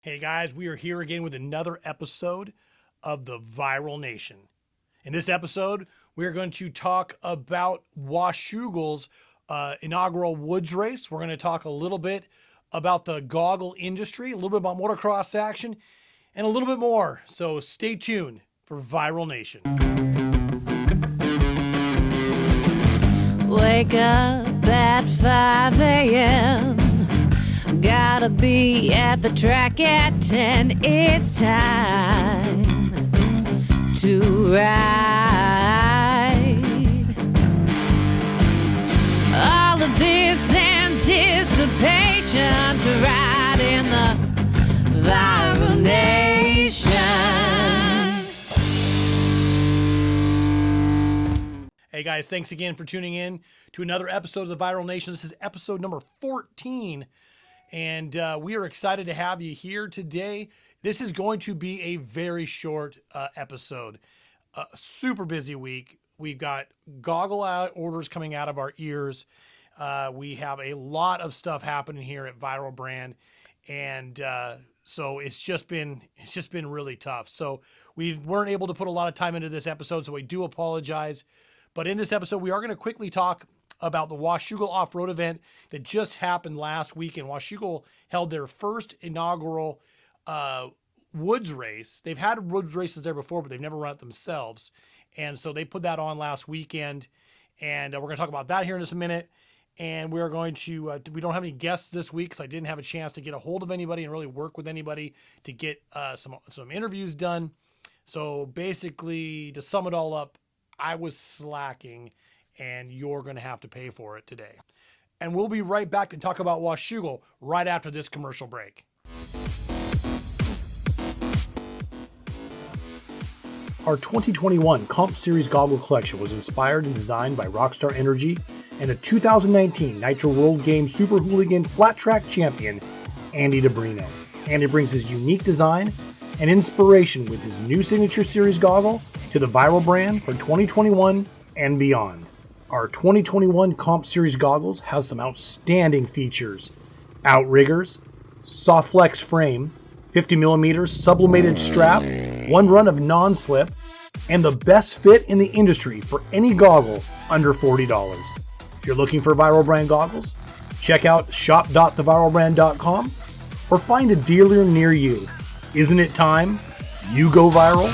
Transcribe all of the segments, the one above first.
Hey guys, we are here again with another episode of the Viral Nation. In this episode, we are going to talk about Washougal's inaugural woods race. We're going to talk a little bit about the Goggle industry, a little bit about Motocross Action, and a little bit more. So stay tuned for Viral Nation. Wake up at 5 a.m. Gotta be at the track at 10. It's time to ride. All of this anticipation to ride in the Viral Nation. Hey guys, thanks again for tuning in to another episode of the Viral Nation. This is episode number 14. And we are excited to have you here today. This is going to be a very short episode. Super busy week. We've got Goggle out orders coming out of our ears. We have a lot of stuff happening here at Viral Brand. And so it's just been really tough. So we weren't able to put a lot of time into this episode, so we do apologize. But in this episode, we are going to quickly talk about the Washougal off-road event that just happened last weekend. Washougal held their first inaugural woods race. They've had woods races there before, but they've never run it themselves. And so they put that on last weekend. And we're going to talk about that here in just a minute. And we're going to, we don't have any guests this week because I didn't have a chance to get a hold of anybody and really work with anybody to get some interviews done. So basically, to sum it all up, I was slacking, and you're going to have to pay for it today. And we'll be right back and talk about Washougal right after this commercial break. Our 2021 Comp Series Goggle collection was inspired and designed by Rockstar Energy and a 2019 Nitro World Games Super Hooligan Flat Track Champion, Andy DeBrino. Andy brings his unique design and inspiration with his new Signature Series Goggle to the Viral Brand for 2021 and beyond. Our 2021 Comp Series goggles has some outstanding features: outriggers, soft flex frame, 50mm sublimated strap, one run of non-slip, and the best fit in the industry for any goggle under $40. If you're looking for Viral Brand goggles, check out shop.theviralbrand.com or find a dealer near you. Isn't it time you go viral?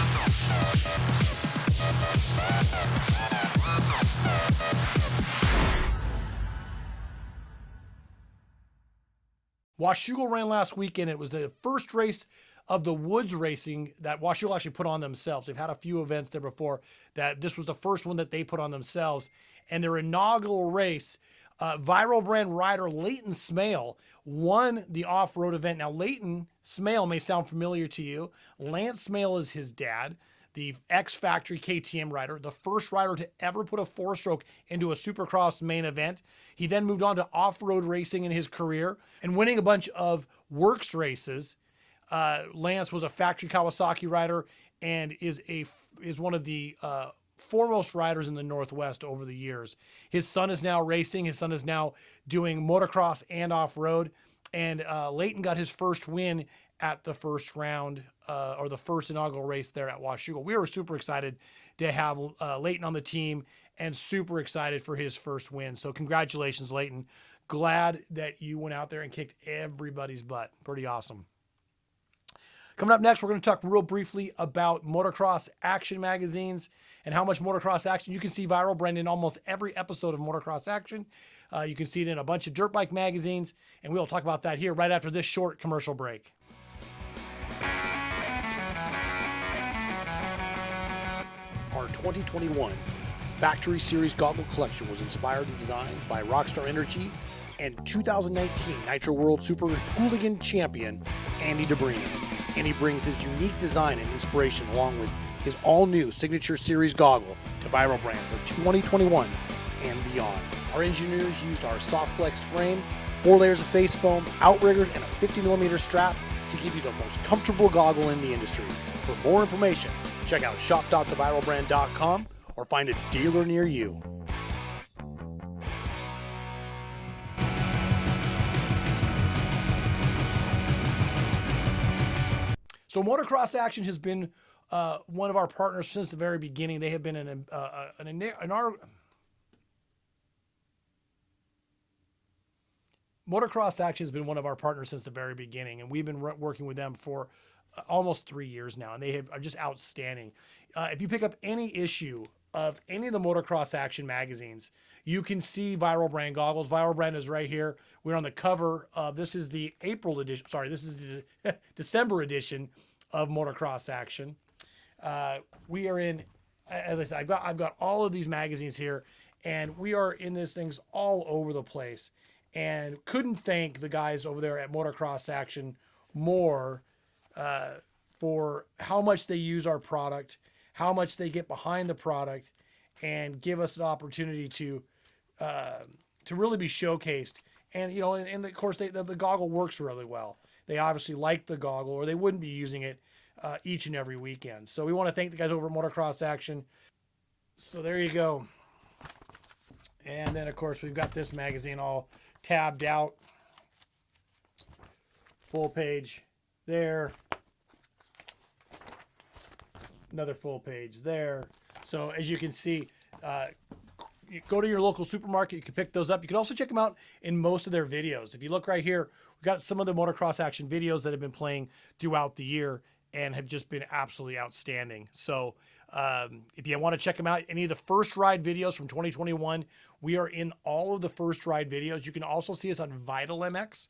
Washougal ran last weekend. It was the first race of the woods racing that Washougal actually put on themselves. They've had a few events there before. That this was the first one that they put on themselves. And their inaugural race, Viral Brand rider Leighton Smale won the off-road event. Now, Leighton Smale may sound familiar to you. Lance Smale is his dad, the ex-factory KTM rider, the first rider to ever put a four-stroke into a Supercross main event. He then moved on to off-road racing in his career and winning a bunch of works races. Lance was a factory Kawasaki rider and is one of the foremost riders in the Northwest over the years. His son is now racing. His son is now doing motocross and off-road. And Leighton got his first win at the first round or the first inaugural race there at Washougal. We were super excited to have Leighton on the team and super excited for his first win. So congratulations, Leighton. Glad that you went out there and kicked everybody's butt. Pretty awesome. Coming up next, we're going to talk real briefly about Motocross Action magazines and how much Motocross Action. You can see Viral Brand in almost every episode of Motocross Action. You can see it in a bunch of dirt bike magazines, and we'll talk about that here right after this short commercial break. Our 2021 Factory Series Goggle Collection was inspired and designed by Rockstar Energy and 2019 Nitro World Super Hooligan Champion, Andy DeBrino. And he brings his unique design and inspiration along with his all-new Signature Series Goggle to Viral Brand for 2021 and beyond. Our engineers used our soft flex frame, 4 layers of face foam, outriggers, and a 50mm strap to give you the most comfortable goggle in the industry. For more information, check out shop.theviralbrand.com or find a dealer near you. So Motocross Action has been one of our partners since the very beginning. They have been an Motocross Action has been one of our partners since the very beginning, and we've been working with them for almost 3 years now, and are just outstanding. If you pick up any issue of any of the Motocross Action magazines, you can see Viral Brand goggles. Viral Brand is right here. We're on the cover of, this is the April edition. Sorry, this is the December edition of Motocross Action. We are in, as I said, I've got all of these magazines here, and we are in these things all over the place. And couldn't thank the guys over there at Motocross Action more for how much they use our product, how much they get behind the product, and give us an opportunity to really be showcased. And and of course, the goggle works really well. They obviously like the goggle, or they wouldn't be using it each and every weekend. So we want to thank the guys over at Motocross Action. So there you go. And then of course we've got this magazine all tabbed out, full page there, another full page there. So as you can see, you go to your local supermarket, you can pick those up. You can also check them out in most of their videos. If you look right here, we've got some of the Motocross Action videos that have been playing throughout the year and have just been absolutely outstanding. So if you want to check them out, any of the first ride videos from 2021, we are in all of the first ride videos. You can also see us on Vital MX.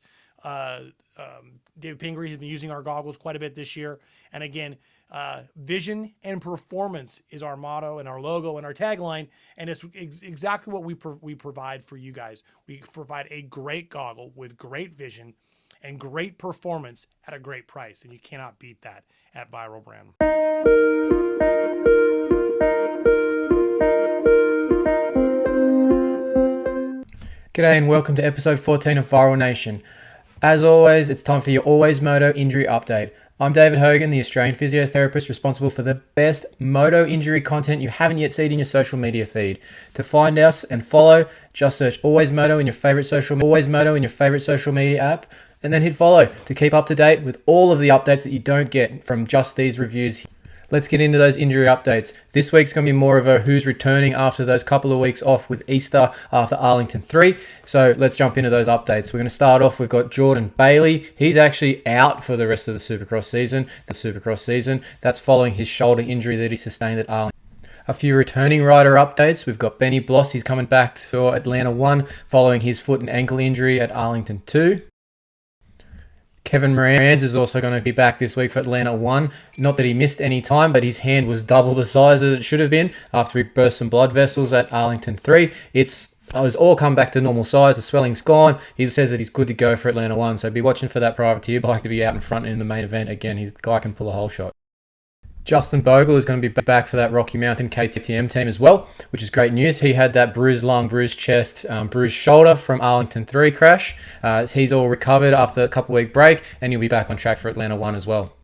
David Pingree has been using our goggles quite a bit this year. And again, vision and performance is our motto and our logo and our tagline. And it's exactly what we provide for you guys. We provide a great goggle with great vision and great performance at a great price. And you cannot beat that at Viral Brand. G'day and welcome to episode 14 of Viral Nation. As always, it's time for your Always Moto injury update. I'm David Hogan, the Australian physiotherapist responsible for the best moto injury content you haven't yet seen in your social media feed. To find us and follow, just search Always Moto in your favorite social media app, and then hit follow to keep up to date with all of the updates that you don't get from just these reviews. Let's get into those injury updates. This week's going to be more of a who's returning after those couple of weeks off with Easter after Arlington 3. So let's jump into those updates. We're going to start off, we've got Jordan Bailey. He's actually out for the rest of the Supercross season. That's following his shoulder injury that he sustained at Arlington. A few returning rider updates. We've got Benny Bloss. He's coming back for Atlanta 1 following his foot and ankle injury at Arlington 2. Kevin Moranz is also going to be back this week for Atlanta 1. Not that he missed any time, but his hand was double the size that it should have been after he burst some blood vessels at Arlington 3. It's all come back to normal size. The swelling's gone. He says that he's good to go for Atlanta 1, so be watching for that privateer bike to be out in front in the main event. Again, the guy can pull a whole shot. Justin Bogle is going to be back for that Rocky Mountain KTM team as well, which is great news. He had that bruised lung, bruised chest, bruised shoulder from Arlington 3 crash. He's all recovered after a couple-week break, and he'll be back on track for Atlanta 1 as well.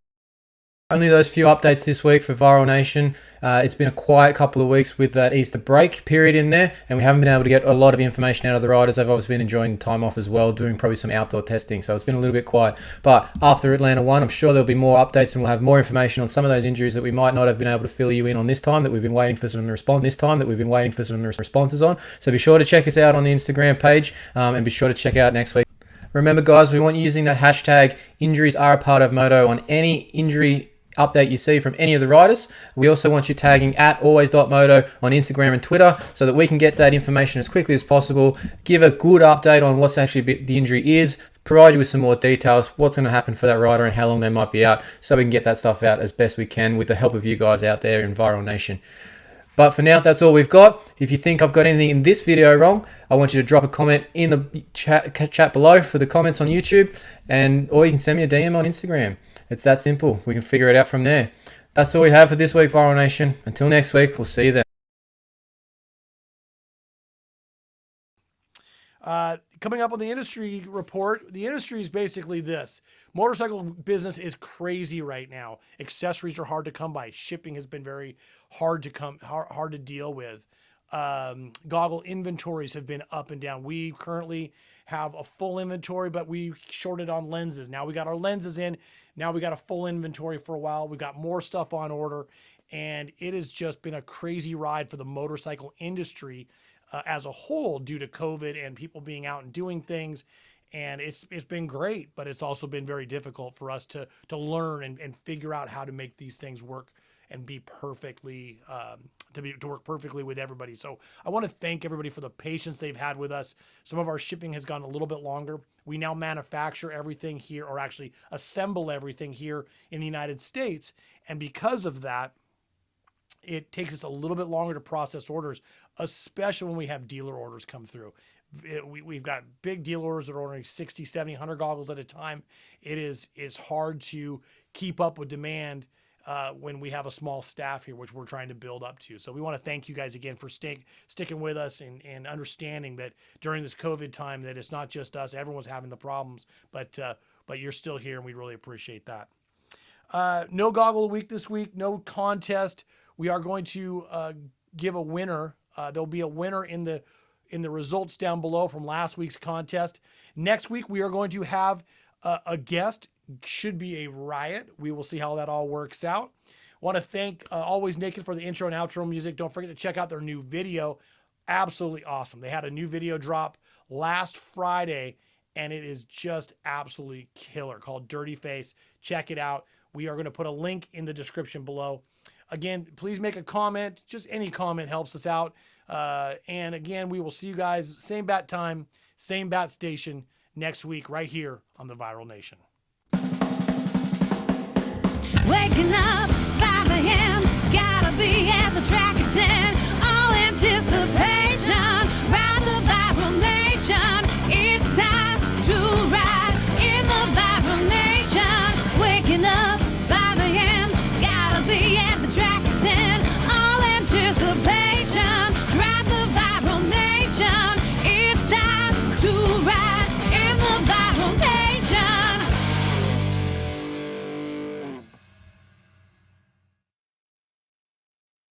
Only those few updates this week for Viral Nation. It's been a quiet couple of weeks with that Easter break period in there, and we haven't been able to get a lot of information out of the riders. They've obviously been enjoying time off as well, doing probably some outdoor testing, so it's been a little bit quiet. But after Atlanta 1, I'm sure there'll be more updates, and we'll have more information on some of those injuries that we might not have been able to fill you in on this time, that we've been waiting for some responses on. So be sure to check us out on the Instagram page, and be sure to check out next week. Remember, guys, we want you using that hashtag injuries are a part of moto on any injury update you see from any of the riders. We also want you tagging at always.moto on Instagram and Twitter so that we can get that information as quickly as possible, give a good update on what's actually the injury is, provide you with some more details, what's going to happen for that rider and how long they might be out, so we can get that stuff out as best we can with the help of you guys out there in Viral Nation. But for now, that's all we've got. If you think I've got anything in this video wrong, I want you to drop a comment in the chat below for the comments on YouTube, or you can send me a DM on Instagram. It's that simple. We can figure it out from there. That's all we have for this week, Viral Nation. Until next week, we'll see you then. Coming up on the industry report, the industry is basically this. Motorcycle business is crazy right now. Accessories are hard to come by. Shipping has been very hard to deal with. Goggle inventories have been up and down. We currently have a full inventory, but we shorted on lenses. Now we got our lenses in. Now we got a full inventory for a while. We got more stuff on order, and it has just been a crazy ride for the motorcycle industry as a whole due to COVID and people being out and doing things. And it's been great, but it's also been very difficult for us to learn and figure out how to make these things work and be perfectly to work perfectly with everybody. So I want to thank everybody for the patience they've had with us. Some of our shipping has gone a little bit longer. We now manufacture everything here, or actually assemble everything here in the United States, and because of that, it takes us a little bit longer to process orders, especially when we have dealer orders come through. We've got big dealer orders that are ordering 60, 70, 100 goggles at a time. It's hard to keep up with demand when we have a small staff here, which we're trying to build up to. So we want to thank you guys again for sticking with us and understanding that during this COVID time that it's not just us, everyone's having the problems, but you're still here, and we really appreciate that. No goggle of the week this week, no contest. We are going to give a winner. There'll be a winner in the results down below from last week's contest. Next week, we are going to have a guest. Should be a riot. We will see how that all works out. Want to thank Always Naked for the intro and outro music. Don't forget to check out their new video. Absolutely awesome. They had a new video drop last Friday, and it is just absolutely killer, called Dirty Face. Check it out. We are going to put a link in the description below. Again, please make a comment. Just any comment helps us out. And again, we will see you guys same bat time, same bat station next week right here on the Viral Nation. Waking up 5 a.m. Gotta be at the track at 10. All anticipate.